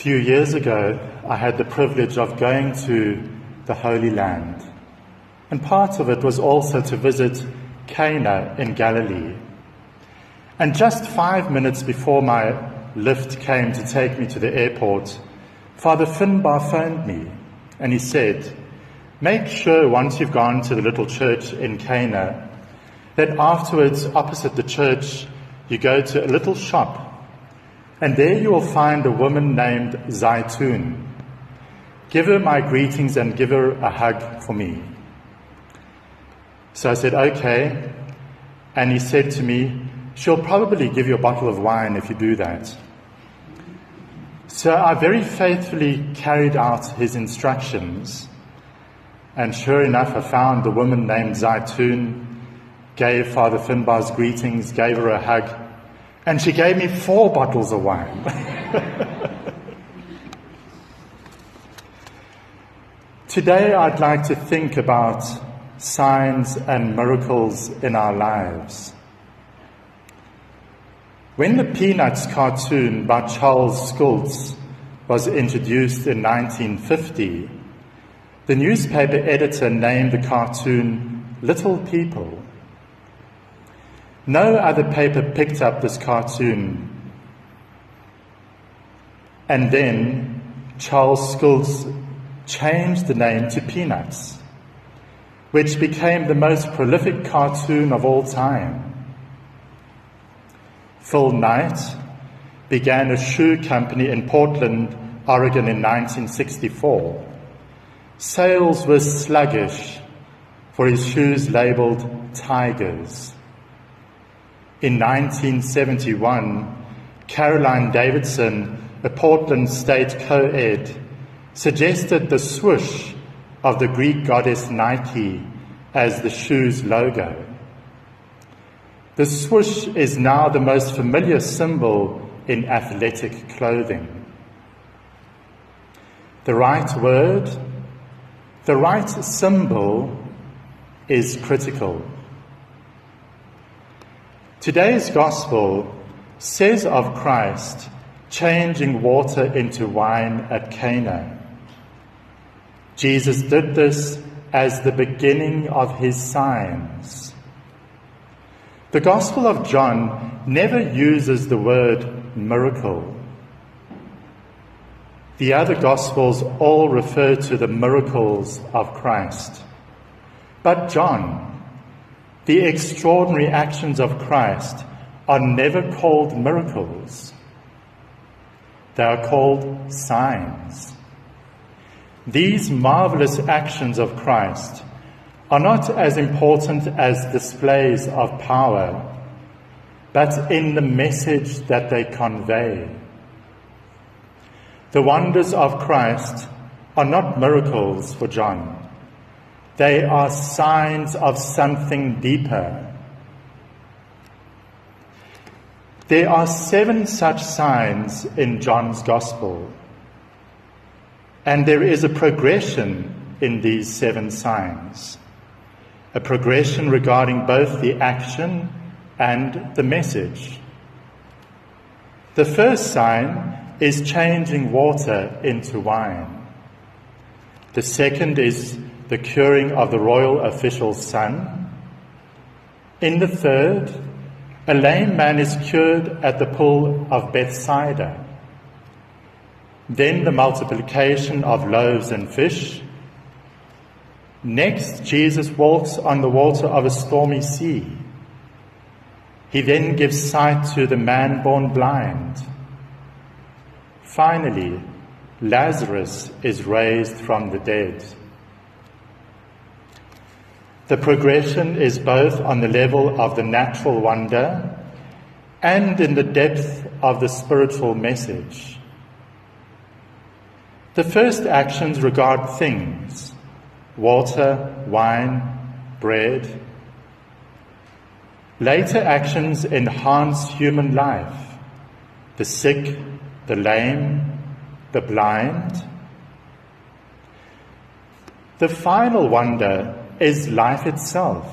few years ago, I had the privilege of going to the Holy Land, and part of it was also to visit Cana in Galilee. And just 5 minutes before my lift came to take me to the airport, Father Finbar phoned me, and he said, "Make sure once you've gone to the little church in Cana, that afterwards, opposite the church, you go to a little shop, and there you will find a woman named Zaitun. Give her my greetings and give her a hug for me." So I said, "Okay." And he said to me, "She'll probably give you a bottle of wine if you do that." So I very faithfully carried out his instructions. And sure enough, I found the woman named Zaitun, gave Father Finbar's greetings, gave her a hug, and she gave me 4 bottles of wine. Today I'd like to think about signs and miracles in our lives. When the Peanuts cartoon by Charles Schulz was introduced in 1950, the newspaper editor named the cartoon Little People. No other paper picked up this cartoon. And then Charles Schulz changed the name to Peanuts, which became the most prolific cartoon of all time. Phil Knight began a shoe company in Portland, Oregon in 1964. Sales were sluggish for his shoes labeled Tigers. In 1971, Caroline Davidson, a Portland State co-ed, suggested the swoosh of the Greek goddess Nike as the shoe's logo. The swoosh is now the most familiar symbol in athletic clothing. The right word, the right symbol is critical. Today's gospel says of Christ changing water into wine at Cana. Jesus did this as the beginning of his signs. The Gospel of John never uses the word miracle. The other Gospels all refer to the miracles of Christ. But John, the extraordinary actions of Christ, are never called miracles. They are called signs. These marvelous actions of Christ are not as important as displays of power, but in the message that they convey. The wonders of Christ are not miracles for John. They are signs of something deeper. There are 7 such signs in John's Gospel, and there is a progression in these 7 signs. A progression regarding both the action and the message. The first sign is changing water into wine. The second is the curing of the royal official's son. In the third, a lame man is cured at the pool of Bethsaida. Then the multiplication of loaves and fish. Next, Jesus walks on the water of a stormy sea. He then gives sight to the man born blind. Finally, Lazarus is raised from the dead. The progression is both on the level of the natural wonder and in the depth of the spiritual message. The first actions regard things: water, wine, bread. Later actions enhance human life: the sick, the lame, the blind. The final wonder is life itself,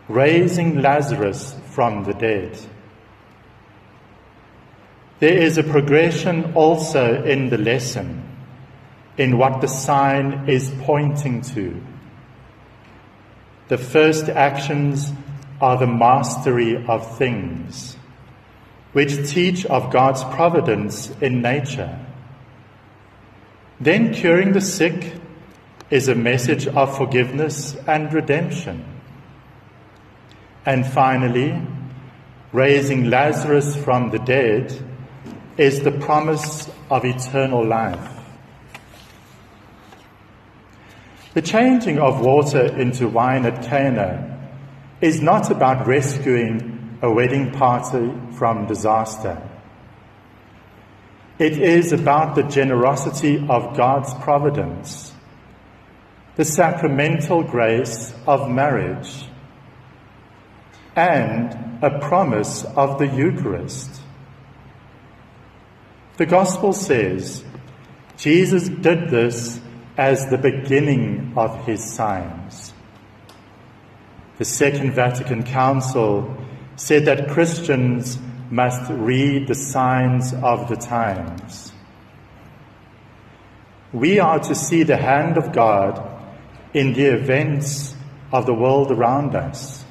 raising Lazarus from the dead. There is a progression also in the lesson, in what the sign is pointing to. The first actions are the mastery of things, which teach of God's providence in nature. Then curing the sick is a message of forgiveness and redemption. And finally, raising Lazarus from the dead is the promise of eternal life. The changing of water into wine at Cana is not about rescuing a wedding party from disaster. It is about the generosity of God's providence, the sacramental grace of marriage, and a promise of the Eucharist. The Gospel says Jesus did this as the beginning of his signs. The Second Vatican Council said that Christians must read the signs of the times. We are to see the hand of God in the events of the world around us,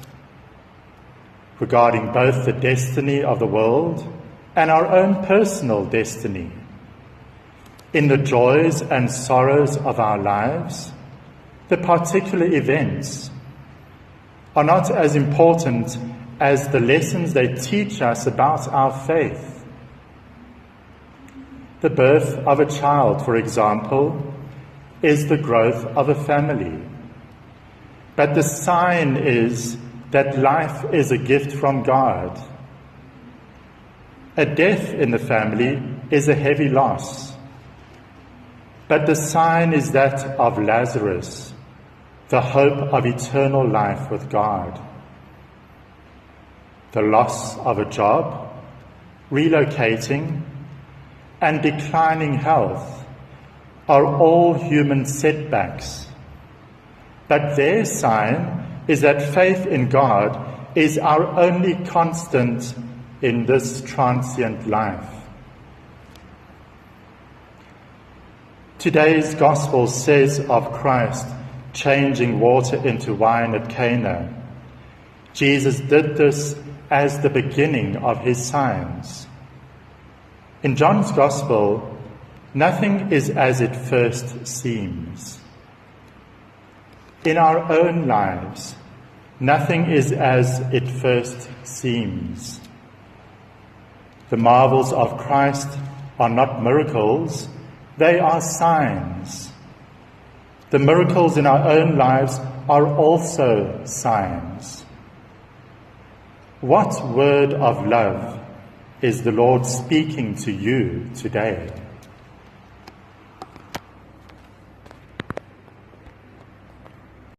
regarding both the destiny of the world and our own personal destiny. In the joys and sorrows of our lives, the particular events are not as important as the lessons they teach us about our faith. The birth of a child, for example, is the growth of a family. But the sign is that life is a gift from God. A death in the family is a heavy loss. But the sign is that of Lazarus, the hope of eternal life with God. The loss of a job, relocating, and declining health are all human setbacks. But their sign is that faith in God is our only constant in this transient life. Today's Gospel says of Christ changing water into wine at Cana, Jesus did this as the beginning of his signs. In John's Gospel, nothing is as it first seems. In our own lives, nothing is as it first seems. The marvels of Christ are not miracles, they are signs. The miracles in our own lives are also signs. What word of love is the Lord speaking to you today?